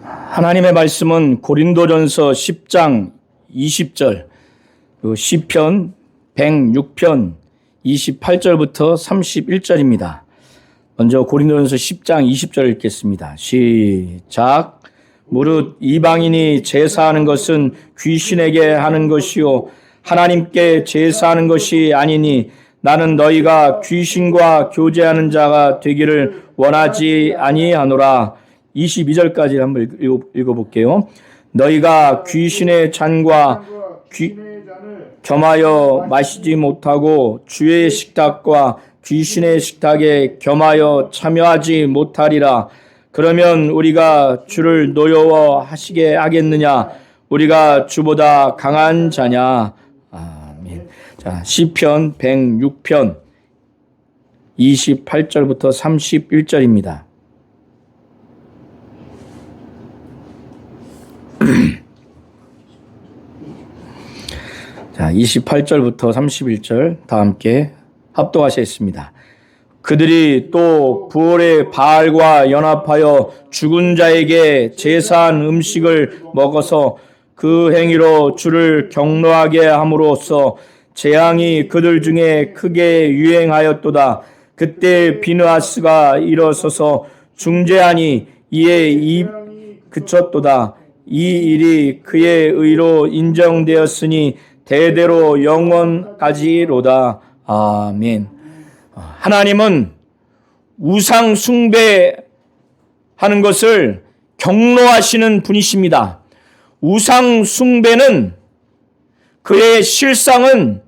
하나님의 말씀은 고린도전서 10장 20절, 시편 106편 28절부터 31절입니다. 먼저 고린도전서 10장 20절을 읽겠습니다. 시작. 무릇 이방인이 제사하는 것은 귀신에게 하는 것이요 하나님께 제사하는 것이 아니니 나는 너희가 귀신과 교제하는 자가 되기를 원하지 아니하노라. 22절까지 한번 읽어볼게요. 너희가 귀신의 잔과 겸하여 마시지 못하고 주의 식탁과 귀신의 식탁에 겸하여 참여하지 못하리라. 그러면 우리가 주를 노여워하시게 하겠느냐? 우리가 주보다 강한 자냐? 아멘. 자, 시편 106편 28절부터 31절입니다. 자, 28절부터 31절 다 함께 합독하시겠습니다. 그들이 또 부활의 바알과 연합하여 죽은 자에게 제사한 음식을 먹어서 그 행위로 주를 경노하게 함으로써 재앙이 그들 중에 크게 유행하였도다. 그때 비느하스가 일어서서 중재하니 이에 입 그쳤도다. 이 일이 그의 의로 인정되었으니 대대로 영원까지로다. 아멘. 하나님은 우상 숭배하는 것을 경노하시는 분이십니다. 우상 숭배는 그의 실상은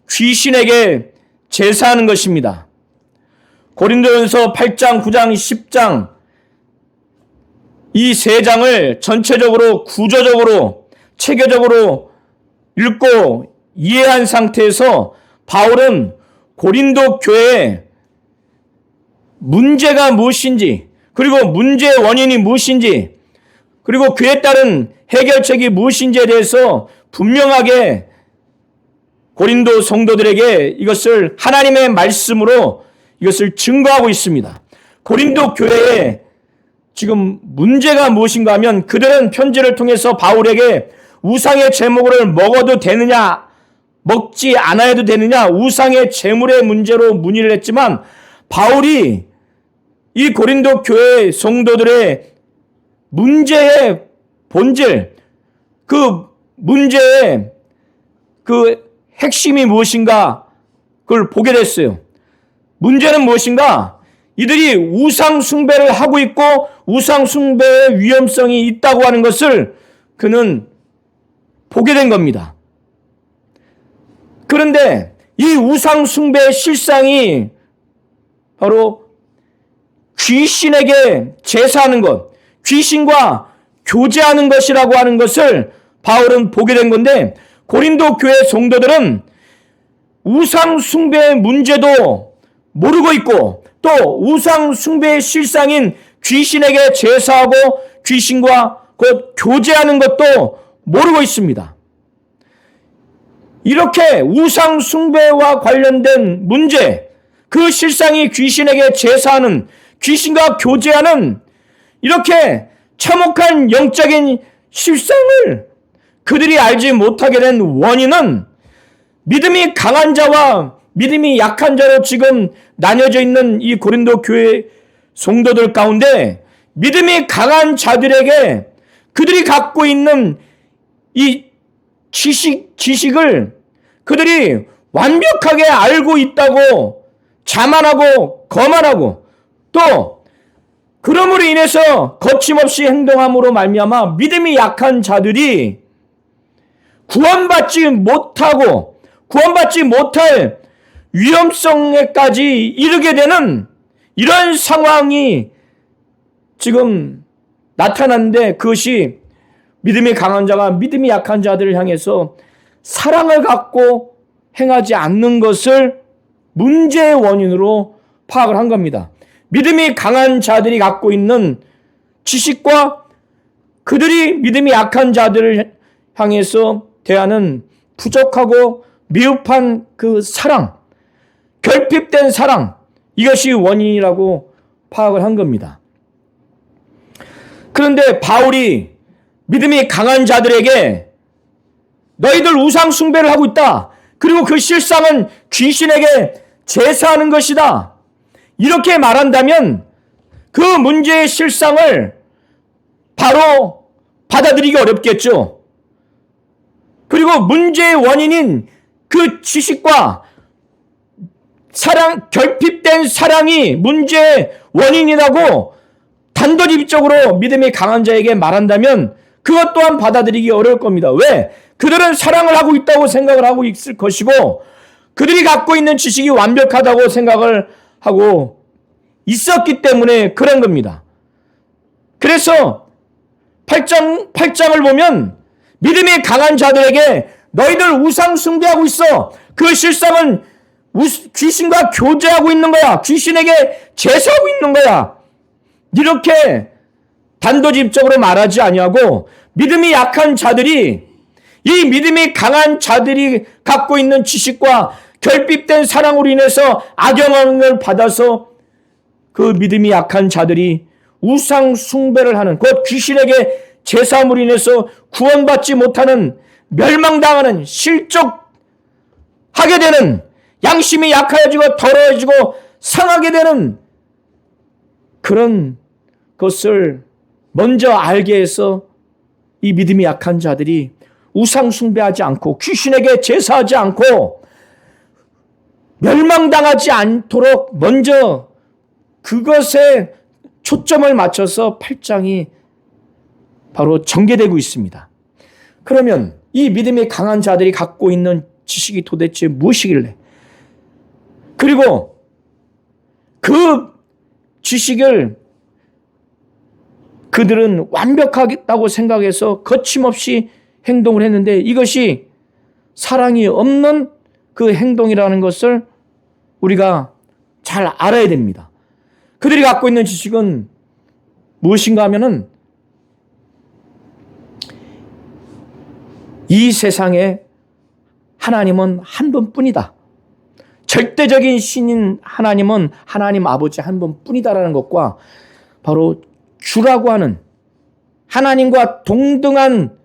귀신에게 제사하는 것입니다. 고린도전서 8장, 9장, 10장 이 세 장을 전체적으로 구조적으로 체계적으로 읽고 이해한 상태에서 바울은 고린도 교회에 문제가 무엇인지, 그리고 문제의 원인이 무엇인지, 그리고 그에 따른 해결책이 무엇인지에 대해서 분명하게 고린도 성도들에게 이것을 하나님의 말씀으로 이것을 증거하고 있습니다. 고린도 교회에 지금 문제가 무엇인가 하면 그들은 편지를 통해서 바울에게 우상의 제목을 먹어도 되느냐, 먹지 않아도 되느냐, 우상의 제물의 문제로 문의를 했지만 바울이 이 고린도 교회 성도들의 문제의 본질, 그 문제의 그 핵심이 무엇인가 그걸 보게 됐어요. 문제는 무엇인가? 이들이 우상 숭배를 하고 있고 우상 숭배의 위험성이 있다고 하는 것을 그는 보게 된 겁니다. 그런데 이 우상 숭배의 실상이 바로 귀신에게 제사하는 것, 귀신과 교제하는 것이라고 하는 것을 바울은 보게 된 건데, 고린도 교회 성도들은 우상 숭배의 문제도 모르고 있고 또 우상 숭배의 실상인 귀신에게 제사하고 귀신과 곧 교제하는 것도 모르고 있습니다. 이렇게 우상 숭배와 관련된 문제, 그 실상이 귀신에게 제사하는, 귀신과 교제하는 이렇게 참혹한 영적인 실상을 그들이 알지 못하게 된 원인은 믿음이 강한 자와 믿음이 약한 자로 지금 나뉘어져 있는 이 고린도 교회 성도들 가운데 믿음이 강한 자들에게 그들이 갖고 있는 이 지식을 그들이 완벽하게 알고 있다고 자만하고 거만하고 또 그러므로 인해서 거침없이 행동함으로 말미암아 믿음이 약한 자들이 구원받지 못하고 구원받지 못할 위험성에까지 이르게 되는 이런 상황이 지금 나타났는데, 그것이 믿음이 강한 자가 믿음이 약한 자들을 향해서 사랑을 갖고 행하지 않는 것을 문제의 원인으로 파악을 한 겁니다. 믿음이 강한 자들이 갖고 있는 지식과 그들이 믿음이 약한 자들을 향해서 대하는 부족하고 미흡한 그 사랑, 결핍된 사랑, 이것이 원인이라고 파악을 한 겁니다. 그런데 바울이 믿음이 강한 자들에게 너희들 우상 숭배를 하고 있다. 그리고 그 실상은 귀신에게 제사하는 것이다. 이렇게 말한다면 그 문제의 실상을 바로 받아들이기 어렵겠죠. 그리고 문제의 원인인 그 지식과 결핍된 사랑이 문제의 원인이라고 단도직입적으로 믿음이 강한 자에게 말한다면 그것 또한 받아들이기 어려울 겁니다. 왜? 그들은 사랑을 하고 있다고 생각을 하고 있을 것이고 그들이 갖고 있는 지식이 완벽하다고 생각을 하고 있었기 때문에 그런 겁니다. 그래서 8장을 보면 믿음이 강한 자들에게 너희들 우상 숭배하고 있어. 그 실상은 귀신과 교제하고 있는 거야. 귀신에게 제사하고 있는 거야. 이렇게 단도직입적으로 말하지 아니하고 믿음이 약한 자들이 이 믿음이 강한 자들이 갖고 있는 지식과 결핍된 사랑으로 인해서 악영향을 받아서 그 믿음이 약한 자들이 우상 숭배를 하는 곧 귀신에게 제사함으로 인해서 구원받지 못하는 멸망당하는 실족하게 되는 양심이 약해지고 더러워지고 상하게 되는 그런 것을 먼저 알게 해서 이 믿음이 약한 자들이 우상 숭배하지 않고 귀신에게 제사하지 않고 멸망당하지 않도록 먼저 그것에 초점을 맞춰서 8장이 바로 전개되고 있습니다. 그러면 이 믿음이 강한 자들이 갖고 있는 지식이 도대체 무엇이길래? 그리고 그 지식을 그들은 완벽하겠다고 생각해서 거침없이 행동을 했는데 이것이 사랑이 없는 그 행동이라는 것을 우리가 잘 알아야 됩니다. 그들이 갖고 있는 지식은 무엇인가 하면은 이 세상에 하나님은 한 분뿐이다. 절대적인 신인 하나님은 하나님 아버지 한 분뿐이다라는 것과 바로 주라고 하는 하나님과 동등한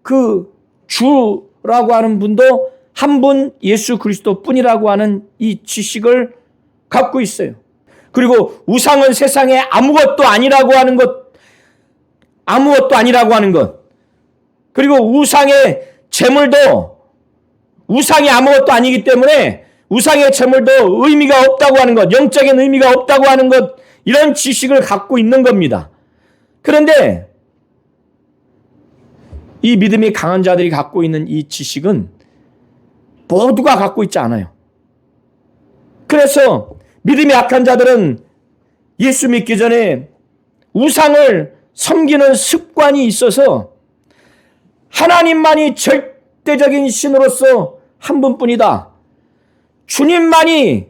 그 주라고 하는 분도 한 분 예수 그리스도 뿐이라고 하는 이 지식을 갖고 있어요. 그리고 우상은 세상에 아무것도 아니라고 하는 것, 그리고 우상의 제물도 우상이 아무것도 아니기 때문에 우상의 제물도 의미가 없다고 하는 것, 영적인 의미가 없다고 하는 것, 이런 지식을 갖고 있는 겁니다. 그런데 이 믿음이 강한 자들이 갖고 있는 이 지식은 모두가 갖고 있지 않아요. 그래서 믿음이 약한 자들은 예수 믿기 전에 우상을 섬기는 습관이 있어서 하나님만이 절대적인 신으로서 한 분뿐이다. 주님만이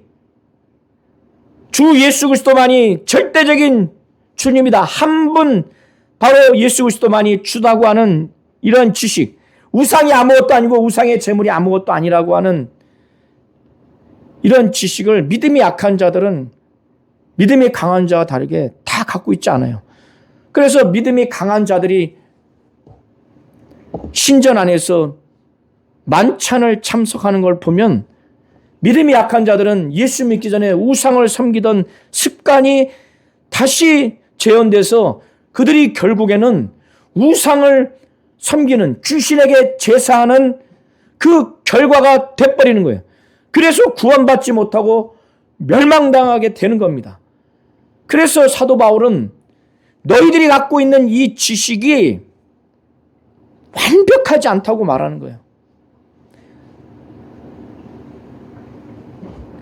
주 예수 그리스도만이 절대적인 주님이다. 한 분 바로 예수 그리스도만이 주다고 하는 이런 지식. 우상이 아무것도 아니고 우상의 제물이 아무것도 아니라고 하는 이런 지식을 믿음이 약한 자들은 믿음이 강한 자와 다르게 다 갖고 있지 않아요. 그래서 믿음이 강한 자들이 신전 안에서 만찬을 참석하는 걸 보면 믿음이 약한 자들은 예수 믿기 전에 우상을 섬기던 습관이 다시 재현돼서 그들이 결국에는 우상을 섬기는 귀신에게 제사하는 그 결과가 돼버리는 거예요. 그래서 구원받지 못하고 멸망당하게 되는 겁니다. 그래서 사도 바울은 너희들이 갖고 있는 이 지식이 완벽하지 않다고 말하는 거예요.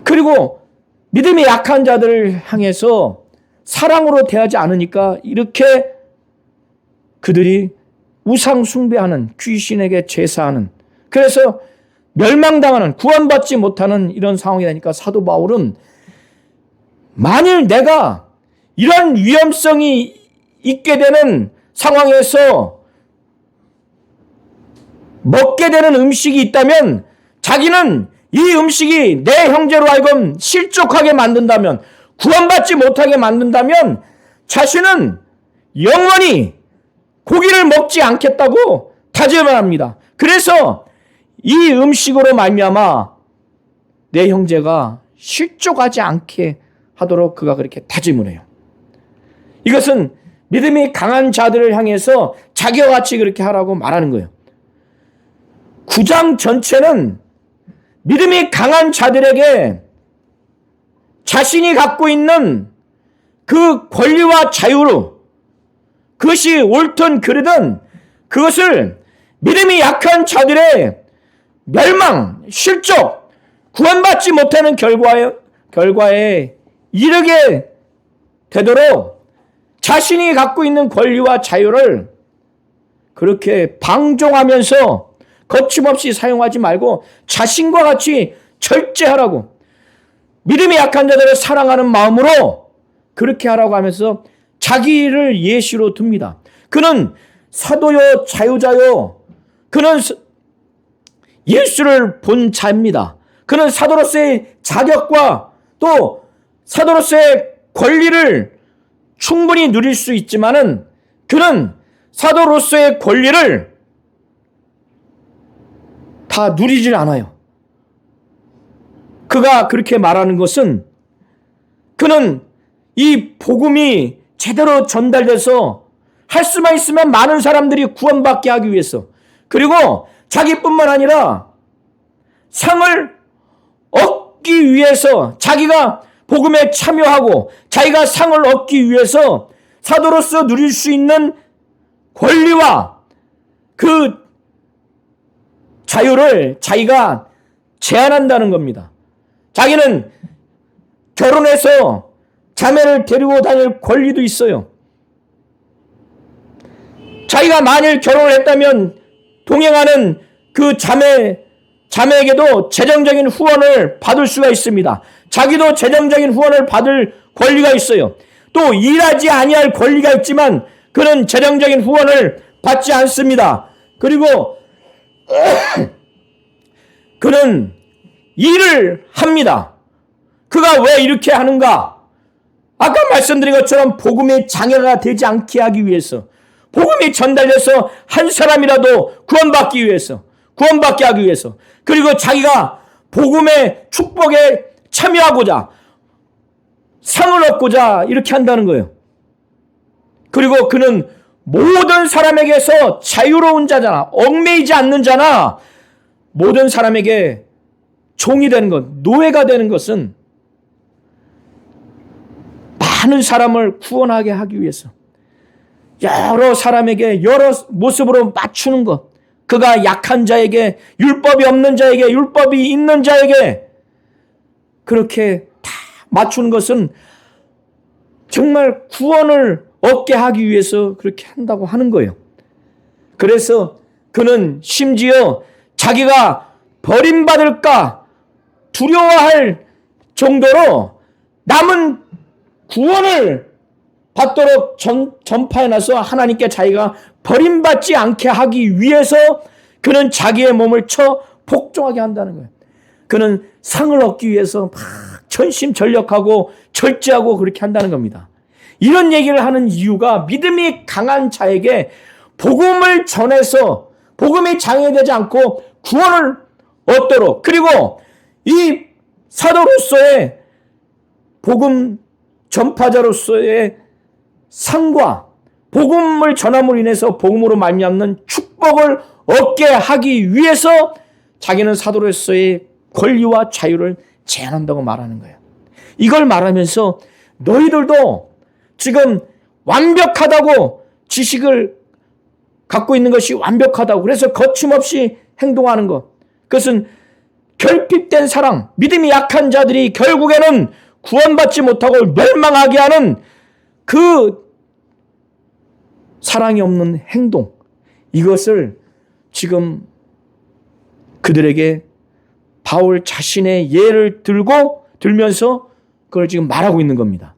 그리고 믿음이 약한 자들을 향해서 사랑으로 대하지 않으니까 이렇게 그들이 우상 숭배하는 귀신에게 제사하는 그래서 멸망당하는 구원받지 못하는 이런 상황이 되니까 사도 바울은 만일 내가 이런 위험성이 있게 되는 상황에서 먹게 되는 음식이 있다면 자기는 이 음식이 내 형제로 하여금 실족하게 만든다면 구원받지 못하게 만든다면 자신은 영원히 고기를 먹지 않겠다고 다짐을 합니다. 그래서 이 음식으로 말미암아 내 형제가 실족하지 않게 하도록 그가 그렇게 다짐을 해요. 이것은 믿음이 강한 자들을 향해서 자기와 같이 그렇게 하라고 말하는 거예요. 9장 전체는 믿음이 강한 자들에게 자신이 갖고 있는 그 권리와 자유로, 그것이 옳든 그르든 그것을 믿음이 약한 자들의 멸망, 실족, 구원받지 못하는 결과에 이르게 되도록 자신이 갖고 있는 권리와 자유를 그렇게 방종하면서 거침없이 사용하지 말고 자신과 같이 절제하라고, 믿음이 약한 자들을 사랑하는 마음으로 그렇게 하라고 하면서 자기를 예시로 듭니다. 그는 사도요 자유자요, 그는 예수를 본 자입니다. 그는 사도로서의 자격과 또 사도로서의 권리를 충분히 누릴 수 있지만은 그는 사도로서의 권리를 다 누리질 않아요. 그가 그렇게 말하는 것은 그는 이 복음이 제대로 전달돼서 할 수만 있으면 많은 사람들이 구원받게 하기 위해서, 그리고 자기뿐만 아니라 상을 얻기 위해서, 자기가 복음에 참여하고 자기가 상을 얻기 위해서 사도로서 누릴 수 있는 권리와 그 자유를 자기가 제한한다는 겁니다. 자기는 결혼해서 자매를 데리고 다닐 권리도 있어요. 자기가 만일 결혼을 했다면 동행하는 그 자매에게도 재정적인 후원을 받을 수가 있습니다. 자기도 재정적인 후원을 받을 권리가 있어요. 또 일하지 아니할 권리가 있지만 그는 재정적인 후원을 받지 않습니다. 그리고 그는 일을 합니다. 그가 왜 이렇게 하는가? 아까 말씀드린 것처럼 복음의 장애가 되지 않게 하기 위해서, 복음이 전달돼서 한 사람이라도 구원받게 하기 위해서, 그리고 자기가 복음의 축복에 참여하고자, 상을 얻고자 이렇게 한다는 거예요. 그리고 그는 모든 사람에게서 자유로운 자잖아, 얽매이지 않는 자나, 모든 사람에게 종이 되는 것, 노예가 되는 것은 많은 사람을 구원하게 하기 위해서 여러 사람에게 여러 모습으로 맞추는 것, 그가 약한 자에게, 율법이 없는 자에게, 율법이 있는 자에게 그렇게 다 맞추는 것은 정말 구원을 얻게 하기 위해서 그렇게 한다고 하는 거예요. 그래서 그는 심지어 자기가 버림받을까 두려워할 정도로 남은 구원을 받도록 전파해놔서 하나님께 자기가 버림받지 않게 하기 위해서 그는 자기의 몸을 쳐 복종하게 한다는 거예요. 그는 상을 얻기 위해서 막 전심전력하고 절제하고 그렇게 한다는 겁니다. 이런 얘기를 하는 이유가 믿음이 강한 자에게 복음을 전해서 복음이 장애되지 않고 구원을 얻도록, 그리고 이 사도로서의 복음 전파자로서의 상과 복음을 전함으로 인해서 복음으로 말미암는 축복을 얻게 하기 위해서 자기는 사도로서의 권리와 자유를 제한한다고 말하는 거예요. 이걸 말하면서 너희들도 지금 완벽하다고, 지식을 갖고 있는 것이 완벽하다고, 그래서 거침없이 행동하는 것, 그것은 결핍된 사랑, 믿음이 약한 자들이 결국에는 구원받지 못하고 멸망하게 하는 그 사랑이 없는 행동, 이것을 지금 그들에게 바울 자신의 예를 들면서 그걸 지금 말하고 있는 겁니다.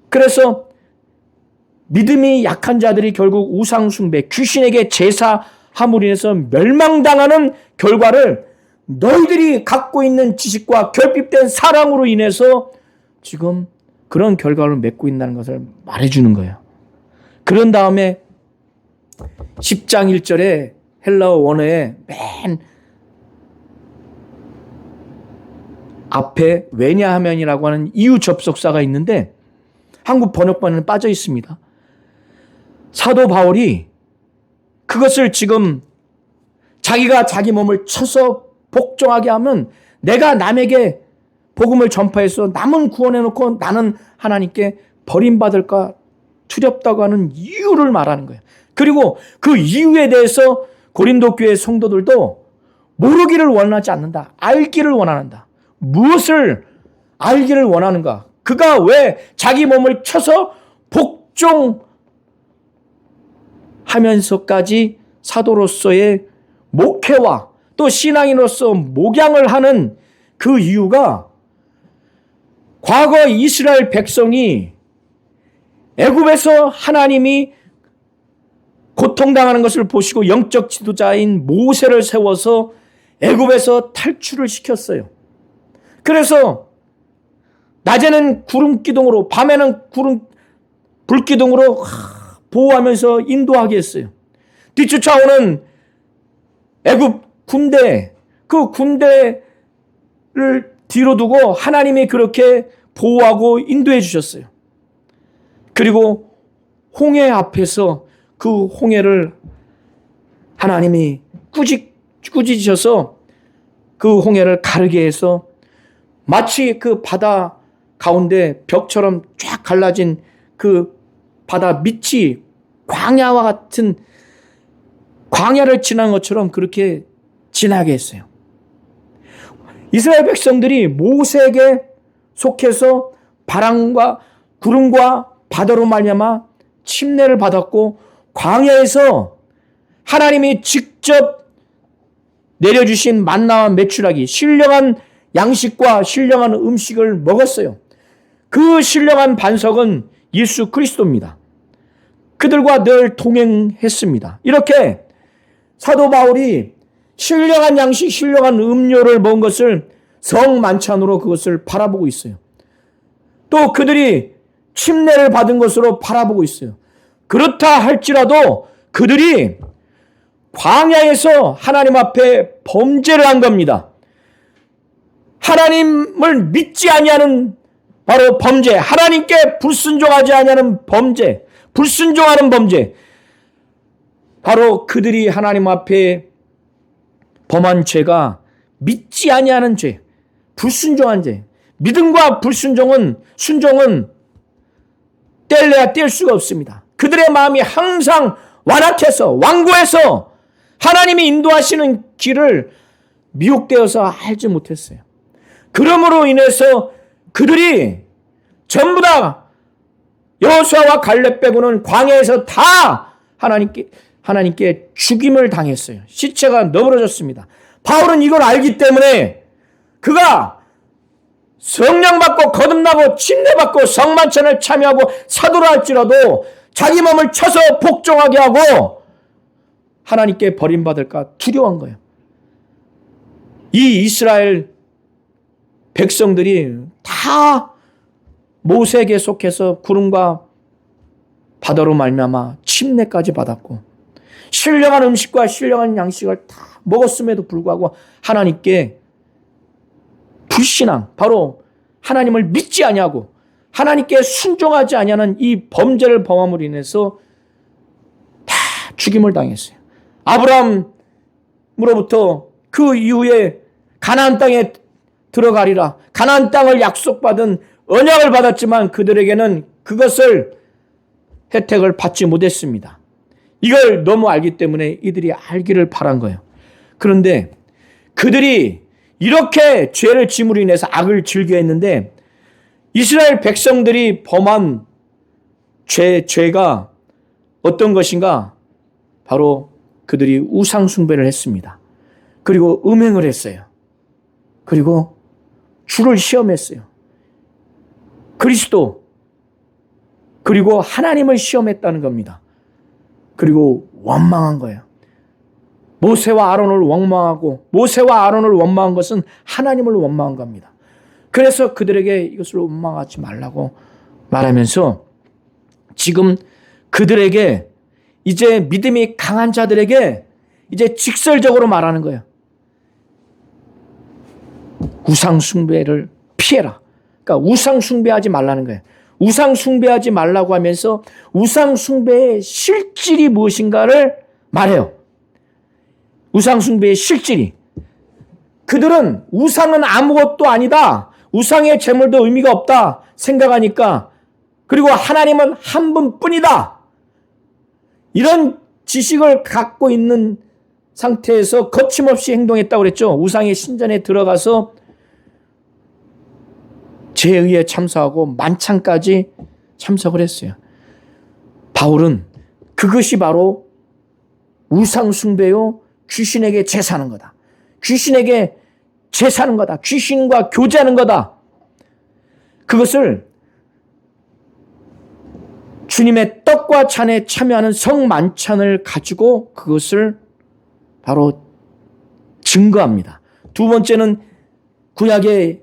그래서 믿음이 약한 자들이 결국 우상숭배, 귀신에게 제사함으로 인해서 멸망당하는 결과를 너희들이 갖고 있는 지식과 결핍된 사랑으로 인해서 지금 그런 결과를 맺고 있다는 것을 말해주는 거예요. 그런 다음에 10장 1절에 헬라어 원어에 맨 앞에 왜냐하면이라고 하는 이유 접속사가 있는데 한국 번역본에는 빠져 있습니다. 사도 바울이 그것을 지금 자기가 자기 몸을 쳐서 복종하게 하면 내가 남에게 복음을 전파해서 남은 구원해놓고 나는 하나님께 버림받을까 두렵다고 하는 이유를 말하는 거예요. 그리고 그 이유에 대해서 고린도 교회 성도들도 모르기를 원하지 않는다. 알기를 원한다. 무엇을 알기를 원하는가? 그가 왜 자기 몸을 쳐서 복종하면서까지 사도로서의 목회와 또 신앙인으로서 목양을 하는 그 이유가 과거 이스라엘 백성이 애굽에서 하나님이 고통당하는 것을 보시고 영적 지도자인 모세를 세워서 애굽에서 탈출을 시켰어요. 그래서 낮에는 구름 기둥으로 밤에는 불기둥으로 보호하면서 인도하게 했어요. 뒤쫓아오는 애굽 군대, 그 군대를 뒤로 두고 하나님이 그렇게 보호하고 인도해 주셨어요. 그리고 홍해 앞에서 그 홍해를 하나님이 꾸짖으셔서 그 홍해를 가르게 해서 마치 그 바다 가운데 벽처럼 쫙 갈라진 그 바다 밑이 광야와 같은 광야를 지난 것처럼 그렇게 지나게 했어요. 이스라엘 백성들이 모세에게 속해서 바람과 구름과 바다로 말미암아 침례를 받았고 광야에서 하나님이 직접 내려주신 만나와 메추라기 신령한 양식과 신령한 음식을 먹었어요. 그 신령한 반석은 예수 그리스도입니다. 그들과 늘 동행했습니다. 이렇게 사도 바울이 신령한 양식, 신령한 음료를 먹은 것을 성만찬으로 그것을 바라보고 있어요. 또 그들이 침례를 받은 것으로 바라보고 있어요. 그렇다 할지라도 그들이 광야에서 하나님 앞에 범죄를 한 겁니다. 하나님을 믿지 아니하는 바로 범죄, 하나님께 불순종하지 아니하는 범죄, 불순종하는 범죄, 바로 그들이 하나님 앞에 범한 죄가 믿지 아니하는 죄, 불순종한 죄. 믿음과 불순종은 순종은 뗄래야 뗄 수가 없습니다. 그들의 마음이 항상 완악해서 완고해서 하나님이 인도하시는 길을 미혹되어서 알지 못했어요. 그러므로 인해서 그들이 전부 다 여호수아와 갈렙 빼고는 광야에서 다 하나님께 죽임을 당했어요. 시체가 너부러졌습니다. 바울은 이걸 알기 때문에 그가 성령 받고 거듭나고 침례 받고 성만찬을 참여하고 사도라 할지라도 자기 몸을 쳐서 복종하게 하고 하나님께 버림받을까 두려워한 거예요. 이 이스라엘 백성들이 다 모세에게 속해서 구름과 바다로 말미암아 침례까지 받았고 신령한 음식과 신령한 양식을 다 먹었음에도 불구하고 하나님께 불신앙, 바로 하나님을 믿지 아니하고 하나님께 순종하지 아니하는 이 범죄를 범함으로 인해서 다 죽임을 당했어요. 아브라함으로부터 그 이후에 가나안 땅에 들어가리라, 가나안 땅을 약속받은 언약을 받았지만 그들에게는 그것을 혜택을 받지 못했습니다. 이걸 너무 알기 때문에 이들이 알기를 바란 거예요. 그런데 그들이 이렇게 죄를 짐으로 인해서 악을 즐겨했는데 이스라엘 백성들이 범한 죄가 어떤 것인가? 바로 그들이 우상 숭배를 했습니다. 그리고 음행을 했어요. 그리고 주를 시험했어요. 그리스도 그리고 하나님을 시험했다는 겁니다. 그리고 원망한 거예요. 모세와 아론을 원망하고 모세와 아론을 원망한 것은 하나님을 원망한 겁니다. 그래서 그들에게 이것을 원망하지 말라고 말하면서 지금 그들에게 이제 믿음이 강한 자들에게 이제 직설적으로 말하는 거예요. 우상 숭배를 피해라. 그러니까 우상 숭배하지 말라는 거예요. 우상 숭배하지 말라고 하면서 우상 숭배의 실질이 무엇인가를 말해요. 우상 숭배의 실질이. 그들은 우상은 아무것도 아니다. 우상의 제물도 의미가 없다 생각하니까, 그리고 하나님은 한 분뿐이다. 이런 지식을 갖고 있는 상태에서 거침없이 행동했다고 그랬죠. 우상의 신전에 들어가서 제의에 참석하고 만찬까지 참석을 했어요. 바울은 그것이 바로 우상 숭배요, 귀신에게 제사하는 거다. 귀신에게 제사하는 거다. 귀신과 교제하는 거다. 그것을 주님의 떡과 잔에 참여하는 성만찬을 가지고 그것을 바로 증거합니다. 두 번째는 구약의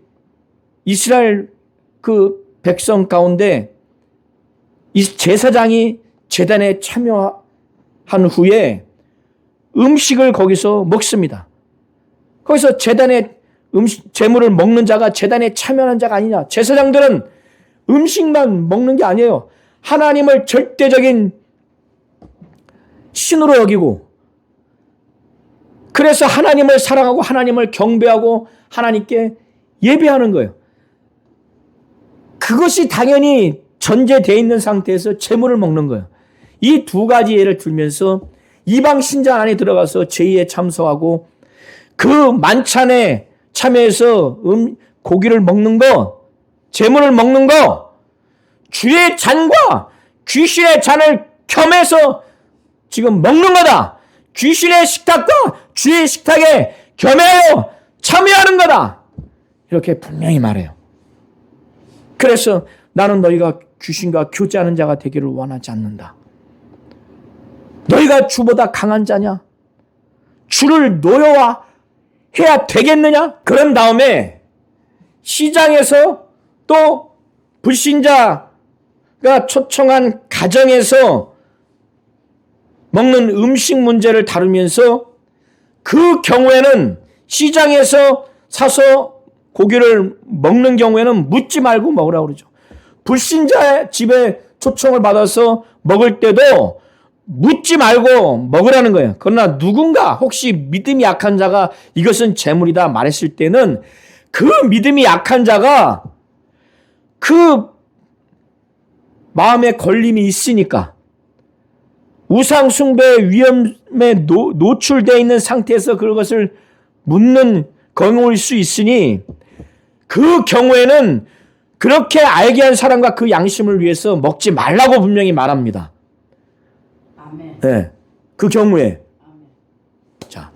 이스라엘 그 백성 가운데 이 제사장이 제단에 참여한 후에 음식을 거기서 먹습니다. 거기서 제단에 제물을 먹는 자가 제단에 참여하는 자가 아니냐. 제사장들은 음식만 먹는 게 아니에요. 하나님을 절대적인 신으로 여기고, 그래서 하나님을 사랑하고 하나님을 경배하고 하나님께 예배하는 거예요. 그것이 당연히 전제되어 있는 상태에서 제물을 먹는 거예요. 이 두 가지 예를 들면서 이방 신전 안에 들어가서 제의에 참석하고 그 만찬에 참여해서 고기를 먹는 거, 제물을 먹는 거, 주의 잔과 귀신의 잔을 겸해서 지금 먹는 거다. 귀신의 식탁과 주의 식탁에 겸하여 참여하는 거다. 이렇게 분명히 말해요. 그래서 나는 너희가 귀신과 교제하는 자가 되기를 원하지 않는다. 너희가 주보다 강한 자냐? 주를 노여와 해야 되겠느냐? 그런 다음에 시장에서 또 불신자가 초청한 가정에서 먹는 음식 문제를 다루면서 그 경우에는 시장에서 사서 고기를 먹는 경우에는 묻지 말고 먹으라고 그러죠. 불신자의 집에 초청을 받아서 먹을 때도 묻지 말고 먹으라는 거예요. 그러나 누군가 혹시 믿음이 약한 자가 이것은 제물이다 말했을 때는 그 믿음이 약한 자가 그 마음에 걸림이 있으니까, 우상 숭배의 위험에 노출되어 있는 상태에서 그것을 묻는 경우일 수 있으니 그 경우에는 그렇게 알게 한 사람과 그 양심을 위해서 먹지 말라고 분명히 말합니다. 아멘. 네, 그 경우에. 아멘. 자,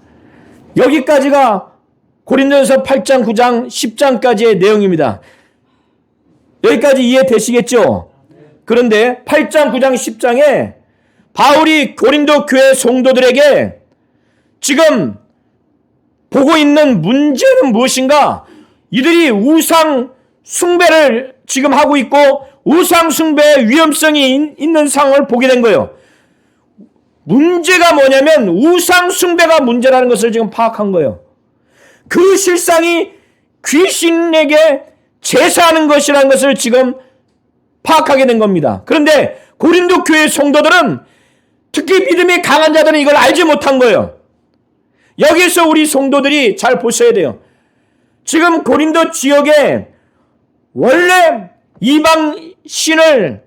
여기까지가 고린도전서 8장, 9장, 10장까지의 내용입니다. 여기까지 이해되시겠죠? 그런데 8장, 9장, 10장에 바울이 고린도 교회 성도들에게 지금 보고 있는 문제는 무엇인가? 이들이 우상 숭배를 지금 하고 있고 우상 숭배의 위험성이 있는 상황을 보게 된 거예요. 문제가 뭐냐면 우상 숭배가 문제라는 것을 지금 파악한 거예요. 그 실상이 귀신에게 제사하는 것이라는 것을 지금 파악하게 된 겁니다. 그런데 고린도 교회 성도들은, 특히 믿음이 강한 자들은 이걸 알지 못한 거예요. 여기서 우리 성도들이 잘 보셔야 돼요. 지금 고린도 지역에 원래 이방 신을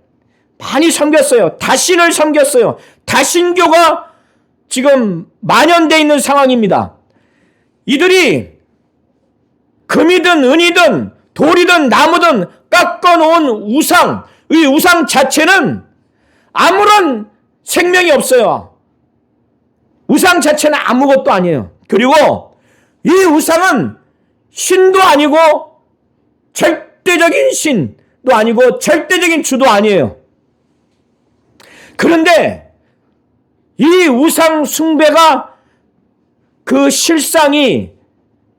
많이 섬겼어요. 다신을 섬겼어요. 다신교가 지금 만연되어 있는 상황입니다. 이들이 금이든 은이든 돌이든 나무든 깎아놓은 우상, 이 우상 자체는 아무런 생명이 없어요. 우상 자체는 아무것도 아니에요. 그리고 이 우상은 신도 아니고 절대적인 신도 아니고 절대적인 주도 아니에요. 그런데 이 우상 숭배가 그 실상이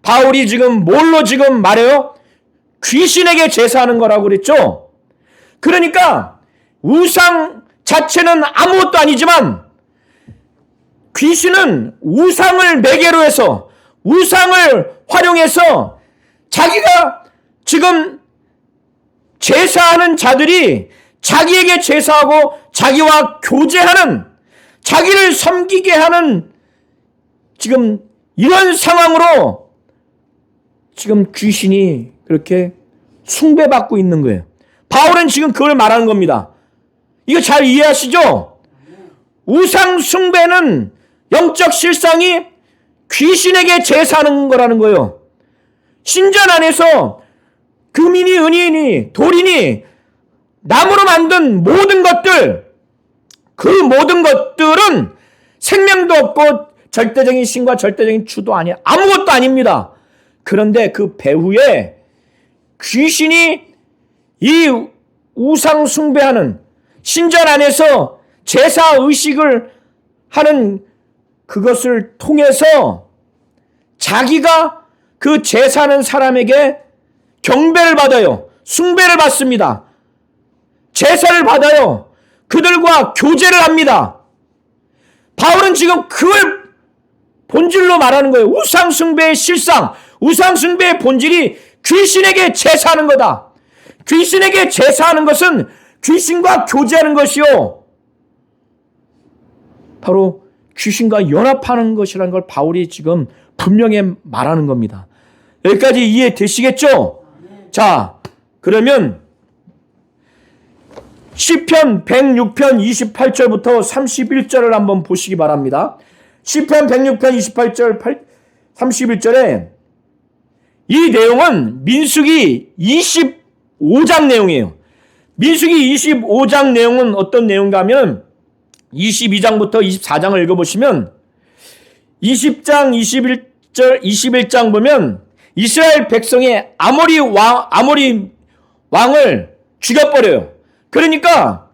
바울이 지금 뭘로 지금 말해요? 귀신에게 제사하는 거라고 그랬죠? 그러니까 우상 자체는 아무것도 아니지만 귀신은 우상을 매개로 해서 우상을 활용해서 자기가 지금 제사하는 자들이 자기에게 제사하고 자기와 교제하는, 자기를 섬기게 하는 지금 이런 상황으로 지금 귀신이 그렇게 숭배받고 있는 거예요. 바울은 지금 그걸 말하는 겁니다. 이거 잘 이해하시죠? 우상 숭배는 영적 실상이 귀신에게 제사하는 거라는 거예요. 신전 안에서 금이니 은이니 돌이니 나무로 만든 모든 것들, 그 모든 것들은 생명도 없고 절대적인 신과 절대적인 주도 아니야. 아무것도 아닙니다. 그런데 그 배후에 귀신이 이 우상 숭배하는 신전 안에서 제사 의식을 하는 그것을 통해서 자기가 그 제사하는 사람에게 경배를 받아요. 숭배를 받습니다. 제사를 받아요. 그들과 교제를 합니다. 바울은 지금 그걸 본질로 말하는 거예요. 우상 숭배의 실상, 우상 숭배의 본질이 귀신에게 제사하는 거다. 귀신에게 제사하는 것은 귀신과 교제하는 것이요, 바로 귀신과 연합하는 것이라는 걸 바울이 지금 분명히 말하는 겁니다. 여기까지 이해되시겠죠? 자, 그러면 시편 106편 28절부터 31절을 한번 보시기 바랍니다. 시편 106편 28절 31절에 이 내용은 민수기 25장 내용이에요. 민수기 25장 내용은 어떤 내용인가 하면 22장부터 24장을 읽어보시면 20장 21장 보면 이스라엘 백성이 아모리 왕을 죽여버려요. 그러니까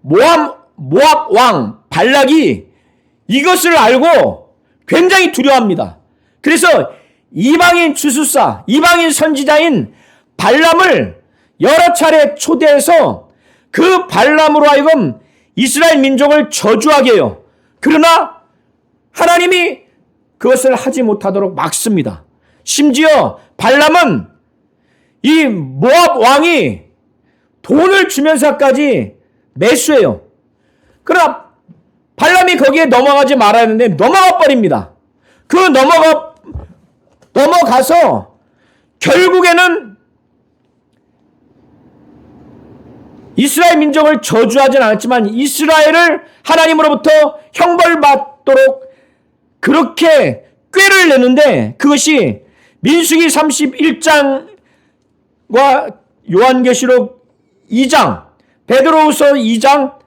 모압 왕 발락이 이것을 알고 굉장히 두려워합니다. 그래서 이방인 주수사, 이방인 선지자인 발람을 여러 차례 초대해서 그 발람으로 하여금 이스라엘 민족을 저주하게 해요. 그러나 하나님이 그것을 하지 못하도록 막습니다. 심지어 발람은 이 모압 왕이 돈을 주면서까지 매수해요. 그러나 발람이 거기에 넘어가지 말아야 하는데 넘어가 버립니다. 그 넘어가서 결국에는 이스라엘 민족을 저주하진 않았지만 이스라엘을 하나님으로부터 형벌 받도록 그렇게 꾀를 내는데, 그것이 민수기 31장과 요한계시록 2장, 베드로후서 2장,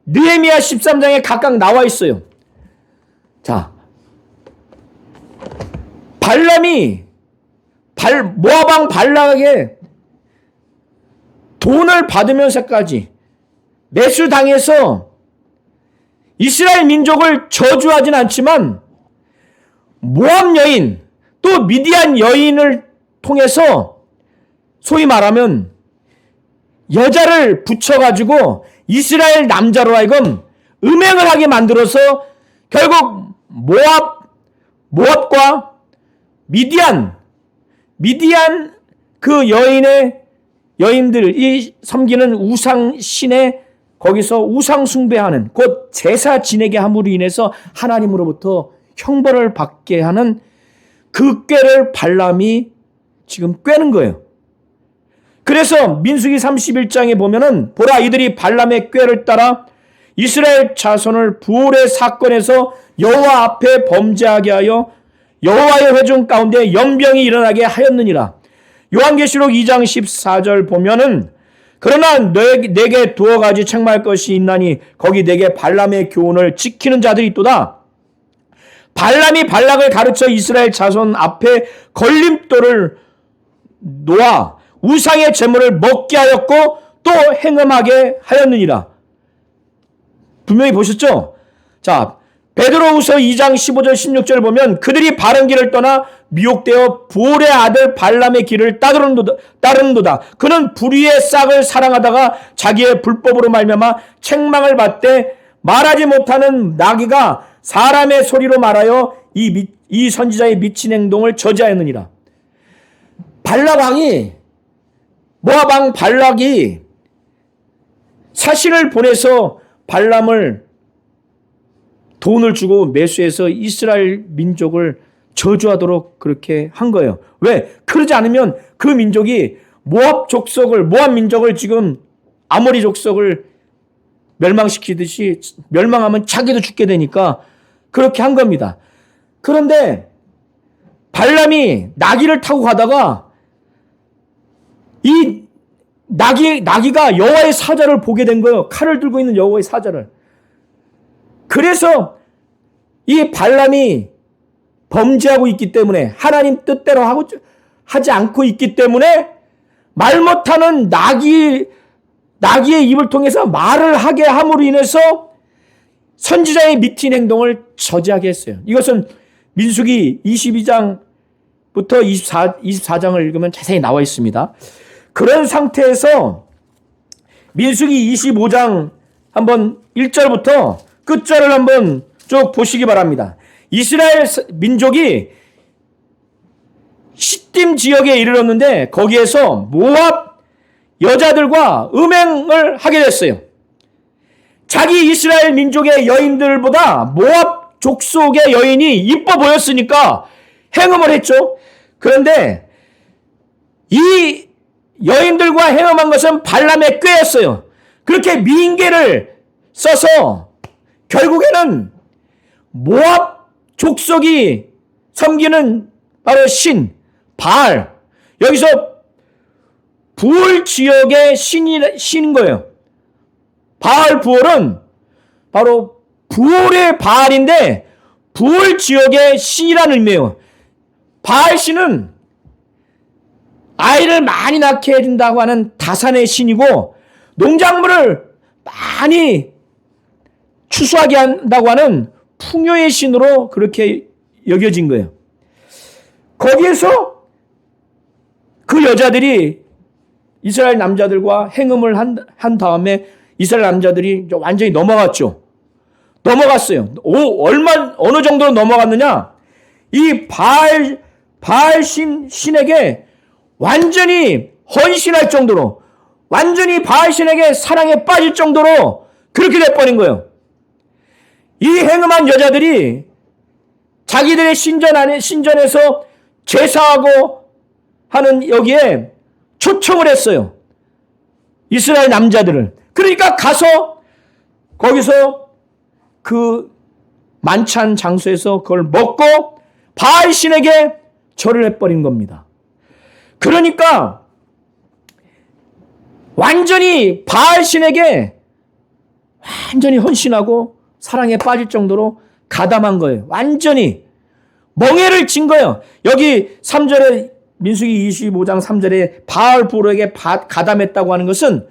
느헤미야 13장에 각각 나와 있어요. 자, 발람이 모압 왕 발락에게 돈을 받으면서까지 매수당해서 이스라엘 민족을 저주하진 않지만 모압 여인 또 미디안 여인을 통해서 소위 말하면 여자를 붙여가지고 이스라엘 남자로 하여금 음행을 하게 만들어서 결국 모압과 미디안 그 여인들이 섬기는 우상신에 거기서 우상 숭배하는, 곧 제사 지내게 함으로 인해서 하나님으로부터 형벌을 받게 하는 그 꾀를 발람이 지금 꾀는 거예요. 그래서 민수기 31장에 보면은 보라, 이들이 발람의 꾀를 따라 이스라엘 자손을 부올의 사건에서 여호와 앞에 범죄하게 하여 여호와의 회중 가운데 연병이 일어나게 하였느니라. 요한계시록 2장 14절 보면은 그러나 내게 두어 가지 책망할 것이 있나니 거기 내게 발람의 교훈을 지키는 자들이 있도다. 발람이 발락을 가르쳐 이스라엘 자손 앞에 걸림돌을 놓아 우상의 제물을 먹게 하였고 또 행음하게 하였느니라. 분명히 보셨죠? 자, 베드로후서 2장 15절 16절 보면 그들이 바른 길을 떠나 미혹되어 부올의 아들 발람의 길을 따르는도다. 그는 불의의 싹을 사랑하다가 자기의 불법으로 말미암아 책망을 받되 말하지 못하는 나귀가 사람의 소리로 말하여 이 선지자의 미친 행동을 저지하였느니라. 모압 왕 발락이 사신을 보내서 발람을 돈을 주고 매수해서 이스라엘 민족을 저주하도록 그렇게 한 거예요. 왜? 그러지 않으면 그 민족이 모압 민족을 지금 아모리 족속을 멸망시키듯이 멸망하면 자기도 죽게 되니까 그렇게 한 겁니다. 그런데 발람이 나귀를 타고 가다가 이 나귀가 여호와의 사자를 보게 된 거예요. 칼을 들고 있는 여호와의 사자를. 그래서 이 발람이 범죄하고 있기 때문에 하나님 뜻대로 하지 않고 있기 때문에 말 못하는 나귀의 입을 통해서 말을 하게 함으로 인해서 선지자의 미친 행동을 저지하게 했어요. 이것은 민수기 22장부터 24장을 읽으면 자세히 나와 있습니다. 그런 상태에서 민수기 25장 한번 1절부터 끝절을 한번 쭉 보시기 바랍니다. 이스라엘 민족이 시딤 지역에 이르렀는데 거기에서 모압 여자들과 음행을 하게 됐어요. 자기 이스라엘 민족의 여인들보다 모압 족속의 여인이 이뻐 보였으니까 행음을 했죠. 그런데 이 여인들과 행음한 것은 발람의 꾀였어요. 그렇게 미인계를 써서 결국에는 모압 족속이 섬기는 바로 신, 바알, 여기서 부올 지역의 신인 거예요. 바알 부올은 바로 부올의 바알인데 부올 지역의 신이라는 의미예요. 바알 신은 아이를 많이 낳게 해준다고 하는 다산의 신이고 농작물을 많이 추수하게 한다고 하는 풍요의 신으로 그렇게 여겨진 거예요. 거기에서 그 여자들이 이스라엘 남자들과 행음을 한 다음에 이스라엘 남자들이 완전히 넘어갔죠. 넘어갔어요. 어느 정도로 넘어갔느냐? 이 바알 신에게 완전히 헌신할 정도로, 완전히 바알 신에게 사랑에 빠질 정도로 그렇게 돼버린 거예요. 이 행음한 여자들이 자기들의 신전에서 제사하고 하는 여기에 초청을 했어요. 이스라엘 남자들을. 그러니까 가서 거기서 그 만찬 장소에서 그걸 먹고 바알 신에게 절을 해버린 겁니다. 그러니까 완전히 바알 신에게 완전히 헌신하고 사랑에 빠질 정도로 가담한 거예요. 완전히 멍해를 진 거예요. 여기 3절에 민수기 25장 3절에 바알 부올에게 가담했다고 하는 것은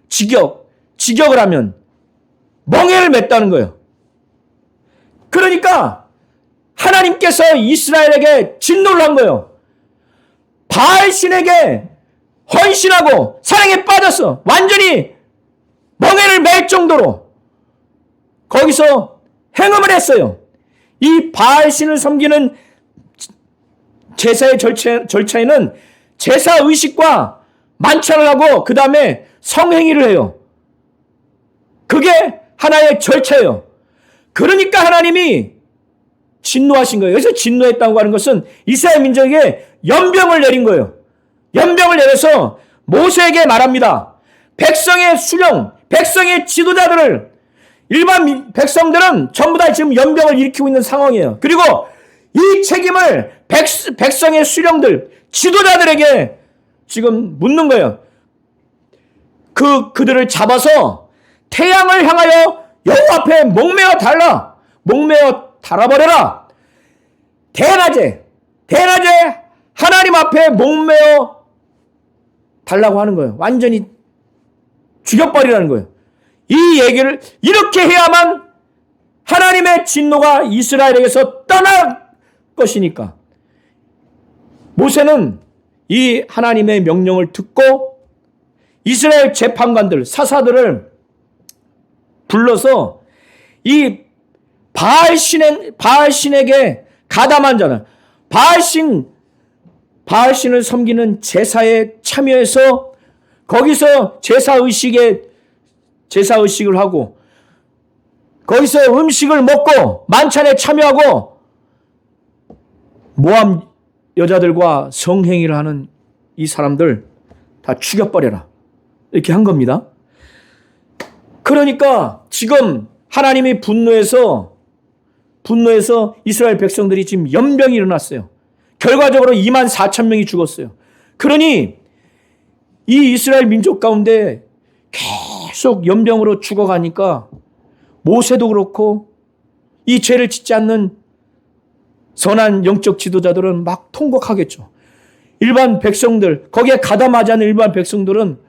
직역을 하면 멍해를 맸다는 거예요. 그러니까 하나님께서 이스라엘에게 진노를 한 거예요. 바알 신에게 헌신하고 사랑에 빠졌어. 완전히 멍해를 맬 정도로 거기서 행음을 했어요. 이 바알 신을 섬기는 제사의 절차에는 제사 의식과 만찬을 하고 그 다음에 성행위를 해요. 그게 하나의 절차예요. 그러니까 하나님이 진노하신 거예요. 여기서 진노했다고 하는 것은 이스라엘 민족에게 연병을 내린 거예요. 연병을 내려서 모세에게 말합니다. 백성의 수령, 백성의 지도자들을, 일반 백성들은 전부 다 지금 연병을 일으키고 있는 상황이에요. 그리고 이 책임을 백성의 수령들, 지도자들에게 지금 묻는 거예요. 그들을 잡아서 태양을 향하여 여호와 앞에 목매어 달아버려라. 대낮에 하나님 앞에 목매어 달라고 하는 거예요. 완전히 죽여버리라는 거예요. 이 얘기를 이렇게 해야만 하나님의 진노가 이스라엘에게서 떠날 것이니까 모세는 이 하나님의 명령을 듣고 이스라엘 재판관들, 사사들을 불러서 이 바알신에게 가담한 자는 바알신을 섬기는 제사에 참여해서 거기서 제사의식을 하고 거기서 음식을 먹고 만찬에 참여하고 모함 여자들과 성행위를 하는 이 사람들 다 죽여버려라. 이렇게 한 겁니다. 그러니까 지금 하나님이 분노해서 이스라엘 백성들이 지금 연병이 일어났어요. 결과적으로 24,000명이 죽었어요. 그러니 이 이스라엘 민족 가운데 계속 연병으로 죽어가니까 모세도 그렇고 이 죄를 짓지 않는 선한 영적 지도자들은 막 통곡하겠죠. 일반 백성들, 거기에 가담하지 않는 일반 백성들은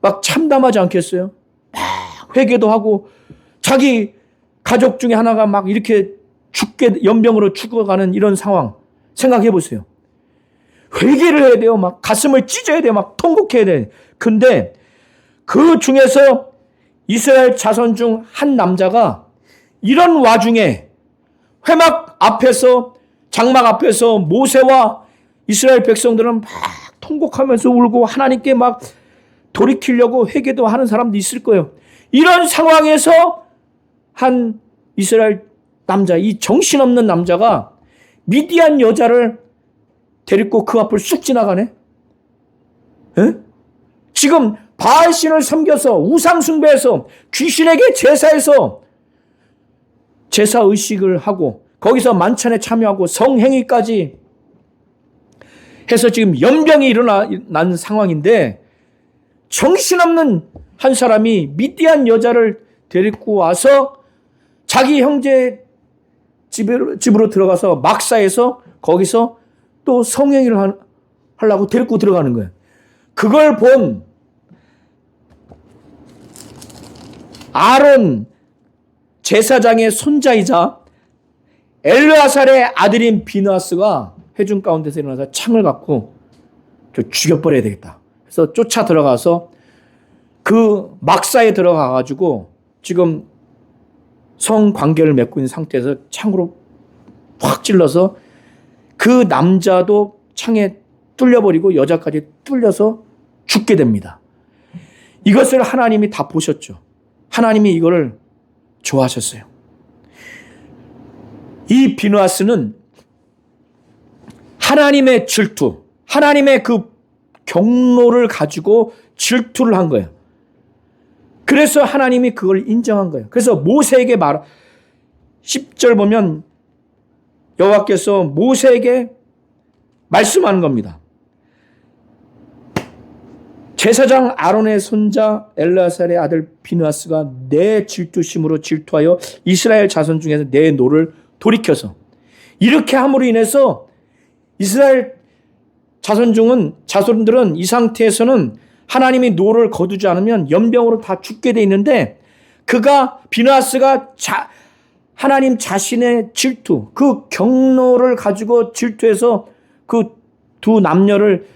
막 참담하지 않겠어요? 막 회개도 하고 자기 가족 중에 하나가 막 이렇게 연병으로 죽어가는 이런 상황 생각해 보세요. 회개를 해야 돼요. 막 가슴을 찢어야 돼요. 막 통곡해야 돼요. 근데 그 중에서 이스라엘 자손 중 한 남자가 이런 와중에 장막 앞에서 모세와 이스라엘 백성들은 막 통곡하면서 울고 하나님께 막 돌이키려고 회개도 하는 사람도 있을 거예요. 이런 상황에서 한 이스라엘 남자, 이 정신없는 남자가 미디안 여자를 데리고 그 앞을 쑥 지나가네. 에? 지금 바알신을 섬겨서 우상 숭배해서 귀신에게 제사해서 제사 의식을 하고 거기서 만찬에 참여하고 성행위까지 해서 지금 연병이 일어난 상황인데 정신없는 한 사람이 미디안 여자를 데리고 와서 자기 형제 집으로 들어가서 막사해서 거기서 또 성행위를 하려고 데리고 들어가는 거예요. 그걸 본 아론 제사장의 손자이자 엘르아살의 아들인 비느하스가 회중 가운데서 일어나서 창을 갖고 죽여버려야 되겠다. 그래서 쫓아 들어가서 그 막사에 들어가가지고 지금 성관계를 맺고 있는 상태에서 창으로 확 찔러서 그 남자도 창에 뚫려버리고 여자까지 뚫려서 죽게 됩니다. 이것을 하나님이 다 보셨죠. 하나님이 이거를 좋아하셨어요. 이 비느하스는 하나님의 질투, 하나님의 그 경로를 가지고 질투를 한 거예요. 그래서 하나님이 그걸 인정한 거예요. 그래서 모세에게 10절 보면 여호와께서 모세에게 말씀하는 겁니다. 제사장 아론의 손자 엘르아살의 아들 비느하스가 내 질투심으로 질투하여 이스라엘 자손 중에서 내 노를 돌이켜서 이렇게 함으로 인해서 이스라엘 자손들은 이 상태에서는 하나님이 노를 거두지 않으면 연병으로 다 죽게 돼 있는데 비느하스가 하나님 자신의 질투, 그 경로를 가지고 질투해서 그 두 남녀를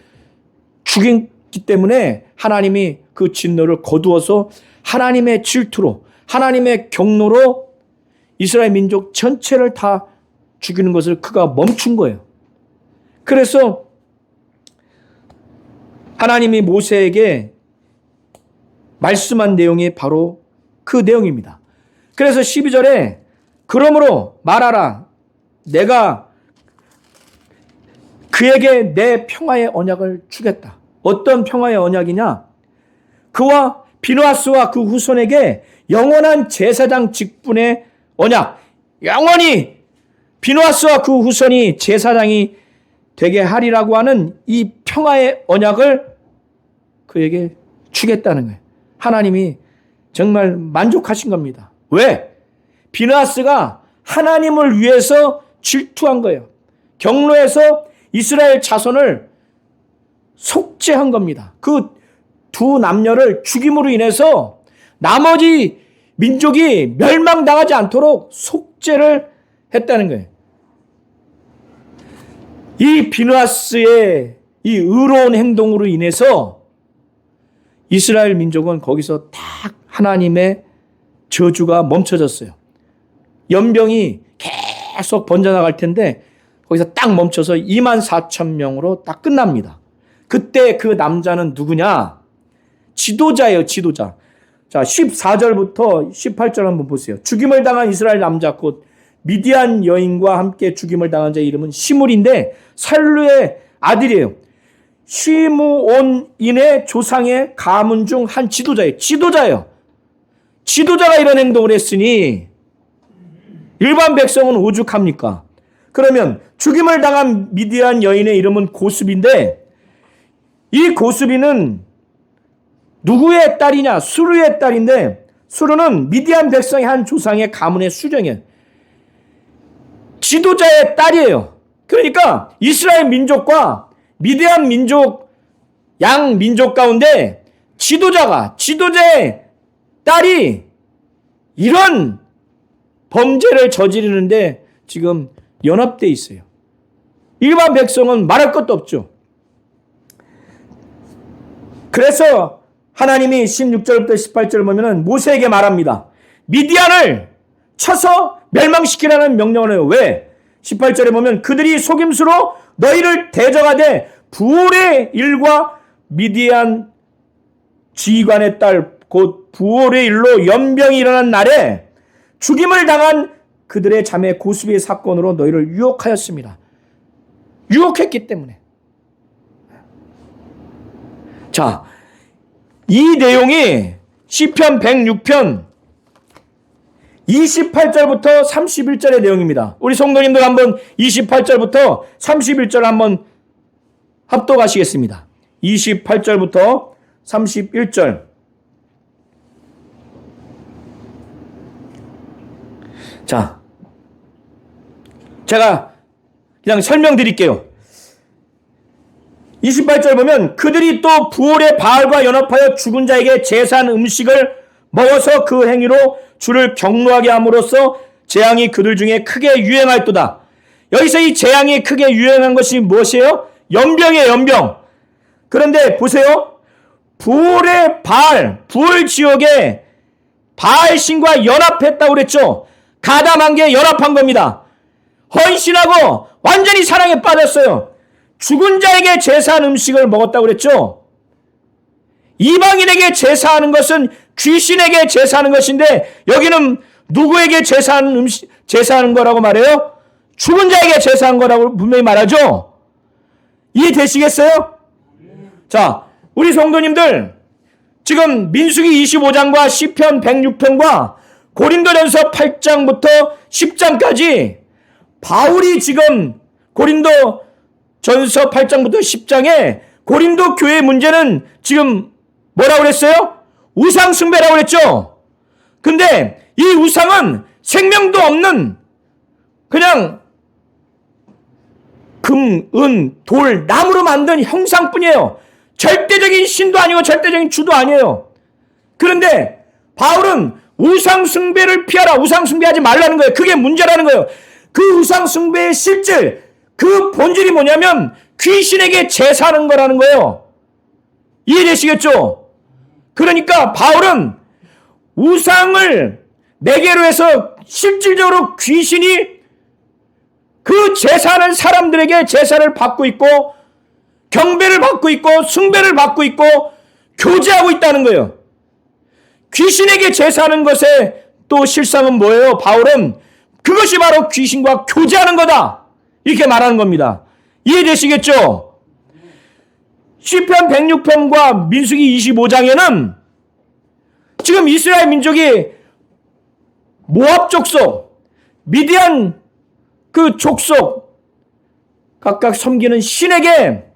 죽였기 때문에 하나님이 그 진노를 거두어서 하나님의 질투로, 하나님의 경로로 이스라엘 민족 전체를 다 죽이는 것을 그가 멈춘 거예요. 그래서 하나님이 모세에게 말씀한 내용이 바로 그 내용입니다. 그래서 12절에 그러므로 말하라. 내가 그에게 내 평화의 언약을 주겠다. 어떤 평화의 언약이냐? 그와 비느하스와 그 후손에게 영원한 제사장 직분의 언약. 영원히 비느하스와 그 후손이 제사장이 되게 하리라고 하는 이 평화의 언약을 그에게 주겠다는 거예요. 하나님이 정말 만족하신 겁니다. 왜? 비느하스가 하나님을 위해서 질투한 거예요. 경로에서 이스라엘 자손을 속죄한 겁니다. 그 두 남녀를 죽임으로 인해서 나머지 민족이 멸망당하지 않도록 속죄를 했다는 거예요. 이 비느하스의 이 의로운 행동으로 인해서 이스라엘 민족은 거기서 딱 하나님의 저주가 멈춰졌어요. 연병이 계속 번져나갈 텐데 거기서 딱 멈춰서 24,000명으로 딱 끝납니다. 그때 그 남자는 누구냐? 지도자예요, 지도자. 자, 14절부터 18절 한번 보세요. 죽임을 당한 이스라엘 남자 곧 미디안 여인과 함께 죽임을 당한 자의 이름은 시물인데 살루의 아들이에요. 시므온인의 조상의 가문 중 한 지도자예요. 지도자가 이런 행동을 했으니 일반 백성은 오죽합니까? 그러면 죽임을 당한 미디안 여인의 이름은 고수비인데 이 고수비는 누구의 딸이냐? 수르의 딸인데 수르는 미디안 백성의 한 조상의 가문의 수령이에요. 지도자의 딸이에요. 그러니까 이스라엘 민족과 미디안 민족, 양 민족 가운데 지도자의 딸이 이런 범죄를 저지르는데 지금 연합되어 있어요. 일반 백성은 말할 것도 없죠. 그래서 하나님이 16절부터 18절을 보면은 모세에게 말합니다. 미디안을 쳐서 멸망시키라는 명령을 해요. 왜? 18절에 보면 그들이 속임수로 너희를 대적하되 부올의 일과 미디안 지휘관의 딸 곧 부올의 일로 연병이 일어난 날에 죽임을 당한 그들의 자매 고수비의 사건으로 너희를 유혹하였습니다. 유혹했기 때문에. 자, 이 내용이 시편 106편 28절부터 31절의 내용입니다. 우리 성도님들 한번 28절부터 31절 한번 합독하시겠습니다. 28절부터 31절. 자, 제가 그냥 설명드릴게요. 28절 보면 그들이 또 부올의 바알과 연합하여 죽은 자에게 제사한 음식을 먹어서 그 행위로 주를 경노하게 함으로써 재앙이 그들 중에 크게 유행하였도다. 여기서 이 재앙이 크게 유행한 것이 무엇이에요? 연병이에요, 연병. 그런데 보세요. 부올의 바알, 부올 지역에 바알 신과 연합했다고 그랬죠. 가담한 게 연합한 겁니다. 헌신하고 완전히 사랑에 빠졌어요. 죽은 자에게 제사한 음식을 먹었다고 그랬죠. 이방인에게 제사하는 것은 귀신에게 제사하는 것인데 여기는 누구에게 제사하는 거라고 말해요? 죽은 자에게 제사한 거라고 분명히 말하죠. 이해되시겠어요? 자, 우리 성도님들 지금 민수기 25장과 시편 106편과 고린도전서 8장부터 10장까지 바울이 지금 고린도전서 8장부터 10장에 고린도 교회 문제는 지금 뭐라고 그랬어요? 우상 숭배라고 그랬죠. 근데 이 우상은 생명도 없는 그냥 금, 은, 돌, 나무로 만든 형상뿐이에요. 절대적인 신도 아니고 절대적인 주도 아니에요. 그런데 바울은 우상 숭배를 피하라, 우상 숭배하지 말라는 거예요. 그게 문제라는 거예요. 그 우상 숭배의 실질, 그 본질이 뭐냐면 귀신에게 제사하는 거라는 거예요. 이해되시겠죠? 그러니까 바울은 우상을 매개로 해서 실질적으로 귀신이 그 제사하는 사람들에게 제사를 받고 있고 경배를 받고 있고 숭배를 받고 있고 교제하고 있다는 거예요. 귀신에게 제사하는 것의 또 실상은 뭐예요? 바울은 그것이 바로 귀신과 교제하는 거다. 이렇게 말하는 겁니다. 이해되시겠죠? 시편 106편과 민수기 25장에는 지금 이스라엘 민족이 모압 족속, 미디안 그 족속 각각 섬기는 신에게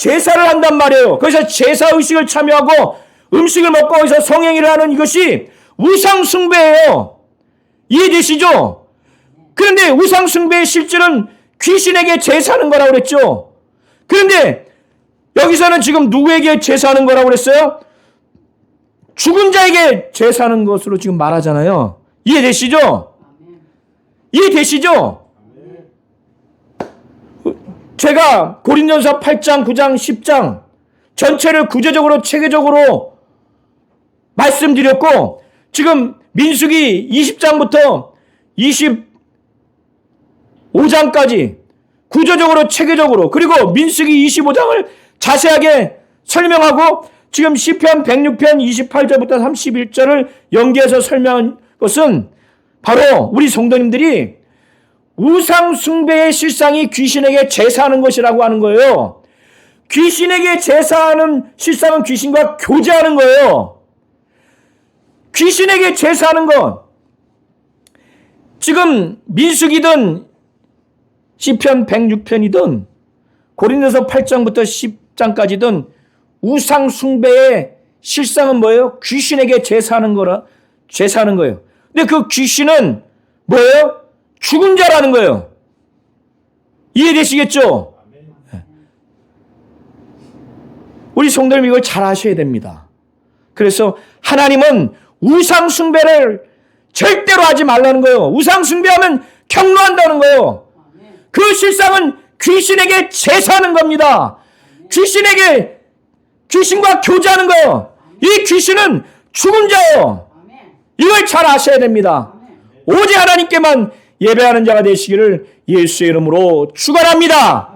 제사를 한단 말이에요. 거기서 제사의식을 참여하고 음식을 먹고 거기서 성행위를 하는 이것이 우상숭배예요. 이해되시죠? 그런데 우상숭배의 실질은 귀신에게 제사하는 거라고 그랬죠. 그런데 여기서는 지금 누구에게 제사하는 거라고 그랬어요? 죽은 자에게 제사하는 것으로 지금 말하잖아요. 이해되시죠? 이해되시죠? 제가 고린도전서 8장, 9장, 10장 전체를 구체적으로 체계적으로 말씀드렸고, 지금 민수기 20장부터 25장까지 구조적으로 체계적으로, 그리고 민수기 25장을 자세하게 설명하고, 지금 시편 106편 28절부터 31절을 연계해서 설명한 것은 바로 우리 성도님들이 우상 숭배의 실상이 귀신에게 제사하는 것이라고 하는 거예요. 귀신에게 제사하는 실상은 귀신과 교제하는 거예요. 귀신에게 제사하는 것. 지금 민수기든 시편 106편이든 고린도서 8장부터 10장까지든 우상 숭배의 실상은 뭐예요? 귀신에게 제사하는 거예요. 근데 그 귀신은 뭐예요? 죽은 자라는 거예요. 이해되시겠죠? 우리 성도님 이걸 잘 아셔야 됩니다. 그래서 하나님은 우상 숭배를 절대로 하지 말라는 거예요. 우상 숭배하면 경로한다는 거예요. 그 실상은 귀신에게 제사하는 겁니다. 귀신과 교제하는 거예요. 이 귀신은 죽은 자예요. 이걸 잘 아셔야 됩니다. 오직 하나님께만 예배하는 자가 되시기를 예수의 이름으로 축원합니다.